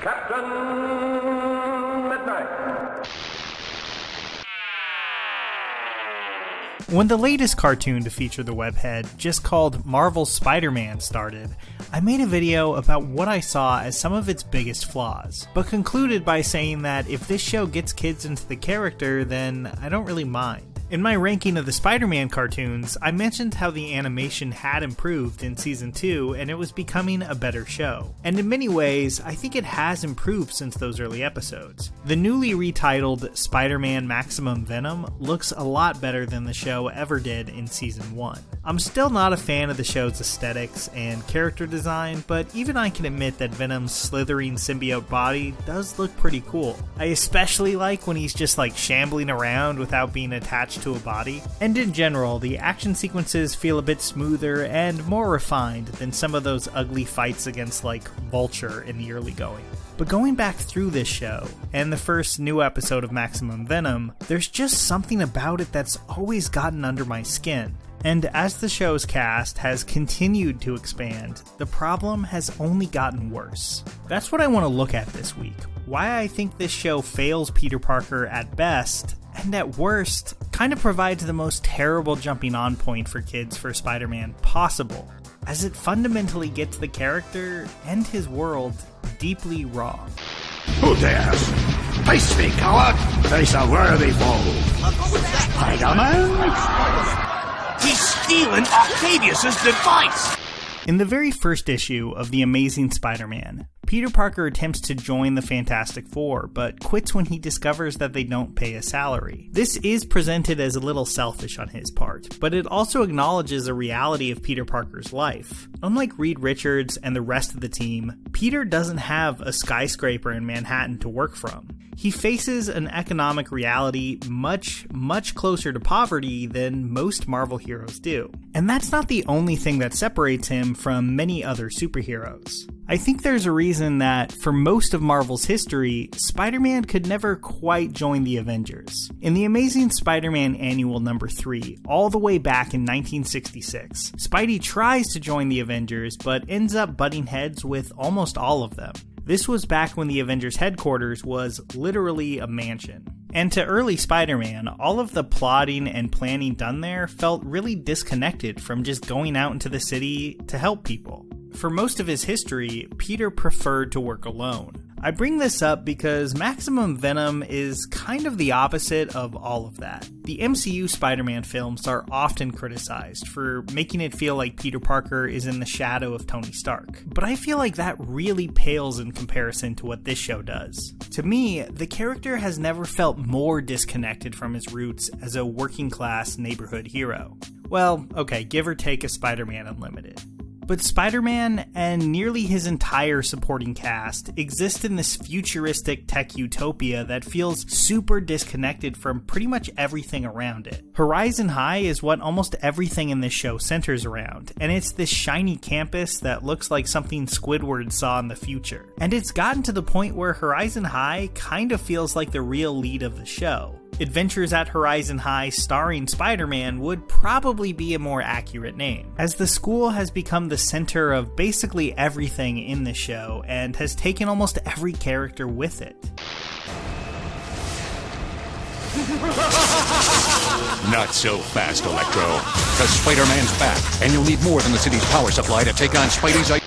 Captain Midnight. When the latest cartoon to feature the webhead, just called Marvel's Spider-Man, started, I made a video about what I saw as some of its biggest flaws, but concluded by saying that if this show gets kids into the character, then I don't really mind. In my ranking of the Spider-Man cartoons, I mentioned how the animation had improved in Season 2 and it was becoming a better show. And in many ways, I think it has improved since those early episodes. The newly retitled Spider-Man Maximum Venom looks a lot better than the show ever did in Season 1. I'm still not a fan of the show's aesthetics and character design, but even I can admit that Venom's slithering symbiote body does look pretty cool. I especially like when he's just like shambling around without being attached to a body. And in general, the action sequences feel a bit smoother and more refined than some of those ugly fights against like Vulture in the early going. But going back through this show, and the first new episode of Maximum Venom, there's just something about it that's always gotten under my skin. And as the show's cast has continued to expand, the problem has only gotten worse. That's what I want to look at this week. Why I think this show fails Peter Parker at best, and at worst, kind of provides the most terrible jumping on point for kids for Spider-Man possible, as it fundamentally gets the character and his world deeply wrong. Who dares? Face me, coward! Face a worthy foe! Spider-Man? He's stealing Octavius's device! In the very first issue of The Amazing Spider-Man, Peter Parker attempts to join the Fantastic Four, but quits when he discovers that they don't pay a salary. This is presented as a little selfish on his part, but it also acknowledges a reality of Peter Parker's life. Unlike Reed Richards and the rest of the team, Peter doesn't have a skyscraper in Manhattan to work from. He faces an economic reality much, much closer to poverty than most Marvel heroes do. And that's not the only thing that separates him from many other superheroes. I think there's a reason that, for most of Marvel's history, Spider-Man could never quite join the Avengers. In The Amazing Spider-Man Annual number 3, all the way back in 1966, Spidey tries to join the Avengers, but ends up butting heads with almost all of them. This was back when the Avengers headquarters was literally a mansion. And to early Spider-Man, all of the plotting and planning done there felt really disconnected from just going out into the city to help people. For most of his history, Peter preferred to work alone. I bring this up because Maximum Venom is kind of the opposite of all of that. The MCU Spider-Man films are often criticized for making it feel like Peter Parker is in the shadow of Tony Stark, but I feel like that really pales in comparison to what this show does. To me, the character has never felt more disconnected from his roots as a working-class neighborhood hero. Well, okay, give or take a Spider-Man Unlimited. But Spider-Man and nearly his entire supporting cast exist in this futuristic tech utopia that feels super disconnected from pretty much everything around it. Horizon High is what almost everything in this show centers around, and it's this shiny campus that looks like something Squidward saw in the future. And it's gotten to the point where Horizon High kind of feels like the real lead of the show. Adventures at Horizon High starring Spider-Man would probably be a more accurate name, as the school has become the center of basically everything in the show and has taken almost every character with it. Not so fast, Electro, because Spider-Man's back, and you'll need more than the city's power supply to take on Spidey's...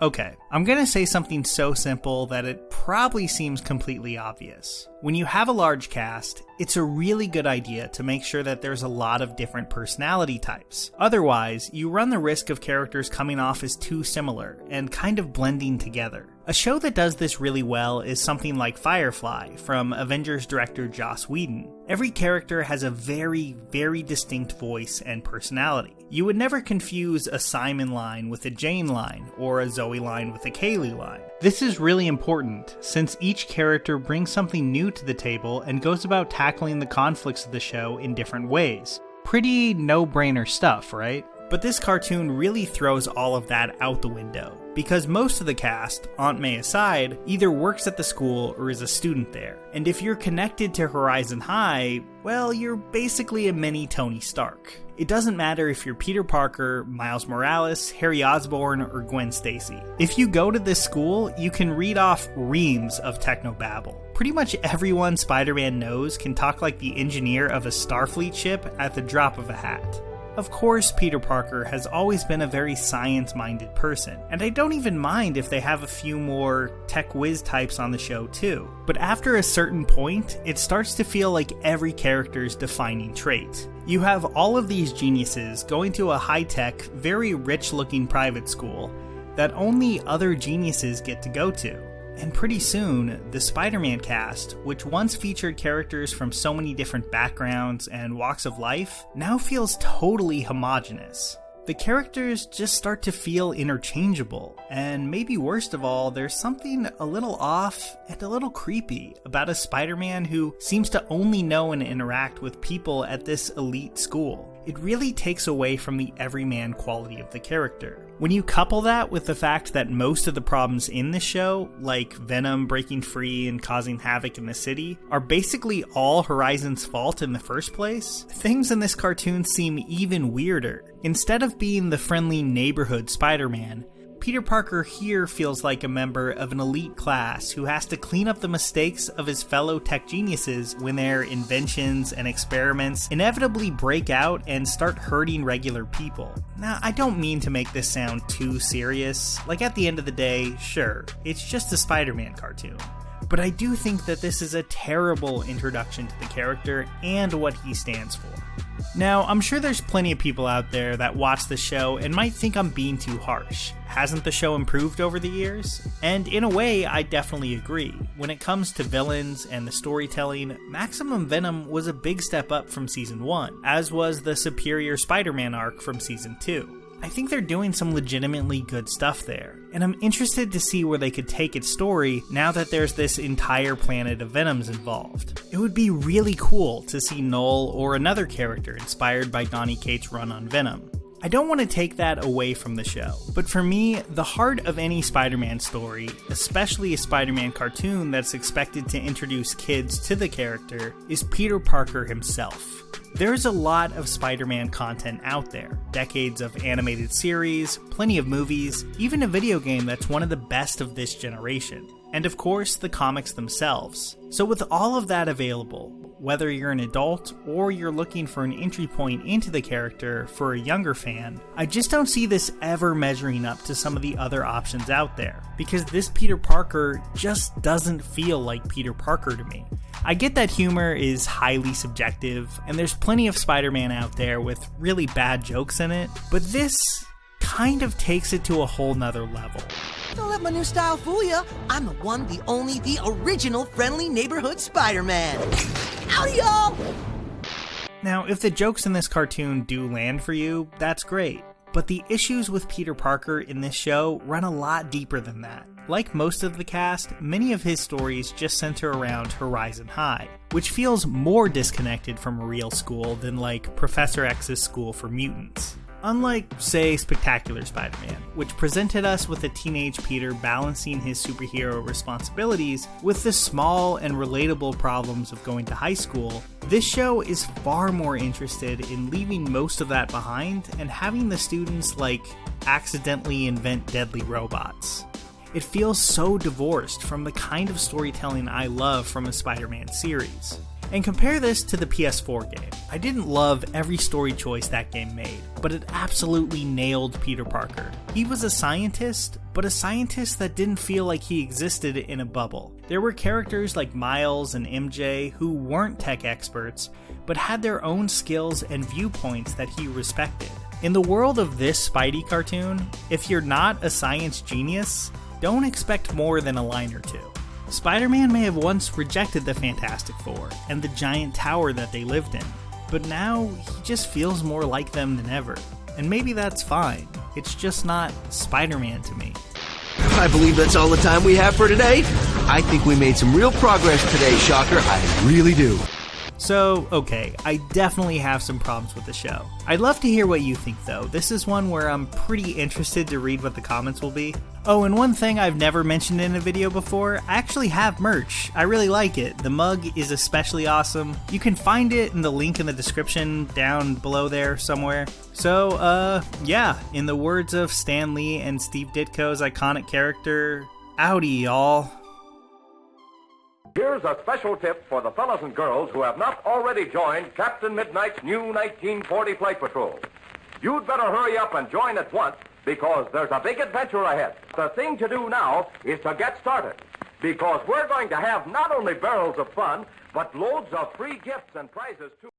Okay, I'm gonna say something so simple that it probably seems completely obvious. When you have a large cast, it's a really good idea to make sure that there's a lot of different personality types. Otherwise, you run the risk of characters coming off as too similar and kind of blending together. A show that does this really well is something like Firefly from Avengers director Joss Whedon. Every character has a very, very distinct voice and personality. You would never confuse a Simon line with a Jane line, or a Zoe line with a Kaylee line. This is really important, since each character brings something new to the table and goes about tackling the conflicts of the show in different ways. Pretty no-brainer stuff, right? But this cartoon really throws all of that out the window, because most of the cast, Aunt May aside, either works at the school or is a student there. And if you're connected to Horizon High, well, you're basically a mini Tony Stark. It doesn't matter if you're Peter Parker, Miles Morales, Harry Osborn, or Gwen Stacy. If you go to this school, you can read off reams of technobabble. Pretty much everyone Spider-Man knows can talk like the engineer of a Starfleet ship at the drop of a hat. Of course, Peter Parker has always been a very science-minded person, and I don't even mind if they have a few more tech whiz types on the show too. But after a certain point, it starts to feel like every character's defining trait. You have all of these geniuses going to a high-tech, very rich-looking private school that only other geniuses get to go to. And pretty soon, the Spider-Man cast, which once featured characters from so many different backgrounds and walks of life, now feels totally homogenous. The characters just start to feel interchangeable, and maybe worst of all, there's something a little off and a little creepy about a Spider-Man who seems to only know and interact with people at this elite school. It really takes away from the everyman quality of the character. When you couple that with the fact that most of the problems in the show, like Venom breaking free and causing havoc in the city, are basically all Horizon's fault in the first place, things in this cartoon seem even weirder. Instead of being the friendly neighborhood Spider-Man, Peter Parker here feels like a member of an elite class who has to clean up the mistakes of his fellow tech geniuses when their inventions and experiments inevitably break out and start hurting regular people. Now, I don't mean to make this sound too serious. Like, at the end of the day, sure, it's just a Spider-Man cartoon. But I do think that this is a terrible introduction to the character and what he stands for. Now, I'm sure there's plenty of people out there that watch the show and might think I'm being too harsh. Hasn't the show improved over the years? And in a way, I definitely agree. When it comes to villains and the storytelling, Maximum Venom was a big step up from Season 1, as was the Superior Spider-Man arc from Season 2. I think they're doing some legitimately good stuff there, and I'm interested to see where they could take its story now that there's this entire planet of Venoms involved. It would be really cool to see Null or another character inspired by Donny Cates' run on Venom. I don't want to take that away from the show, but for me, the heart of any Spider-Man story, especially a Spider-Man cartoon that's expected to introduce kids to the character, is Peter Parker himself. There's a lot of Spider-Man content out there. Decades of animated series, plenty of movies, even a video game that's one of the best of this generation. And of course, the comics themselves. So with all of that available, whether you're an adult or you're looking for an entry point into the character for a younger fan, I just don't see this ever measuring up to some of the other options out there, because this Peter Parker just doesn't feel like Peter Parker to me. I get that humor is highly subjective, and there's plenty of Spider-Man out there with really bad jokes in it, but this kind of takes it to a whole nother level. Don't let my new style fool you. I'm the one, the only, the original friendly neighborhood Spider-Man. Howdy, y'all! Now, if the jokes in this cartoon do land for you, that's great. But the issues with Peter Parker in this show run a lot deeper than that. Like most of the cast, many of his stories just center around Horizon High, which feels more disconnected from a real school than like Professor X's School for Mutants. Unlike, say, Spectacular Spider-Man, which presented us with a teenage Peter balancing his superhero responsibilities with the small and relatable problems of going to high school, this show is far more interested in leaving most of that behind and having the students, like, accidentally invent deadly robots. It feels so divorced from the kind of storytelling I love from a Spider-Man series. And compare this to the PS4 game. I didn't love every story choice that game made, but it absolutely nailed Peter Parker. He was a scientist, but a scientist that didn't feel like he existed in a bubble. There were characters like Miles and MJ who weren't tech experts, but had their own skills and viewpoints that he respected. In the world of this Spidey cartoon, if you're not a science genius, don't expect more than a line or two. Spider-Man may have once rejected the Fantastic Four and the giant tower that they lived in, but now he just feels more like them than ever. And maybe that's fine. It's just not Spider-Man to me. I believe that's all the time we have for today. I think we made some real progress today, Shocker. I really do. So, okay, I definitely have some problems with the show. I'd love to hear what you think though. This is one where I'm pretty interested to read what the comments will be. Oh, and one thing I've never mentioned in a video before, I actually have merch. I really like it. The mug is especially awesome. You can find it in the link in the description down below there somewhere. So, yeah, in the words of Stan Lee and Steve Ditko's iconic character, howdy y'all. Here's a special tip for the fellas and girls who have not already joined Captain Midnight's new 1940 Flight Patrol. You'd better hurry up and join at once because there's a big adventure ahead. The thing to do now is to get started because we're going to have not only barrels of fun, but loads of free gifts and prizes too.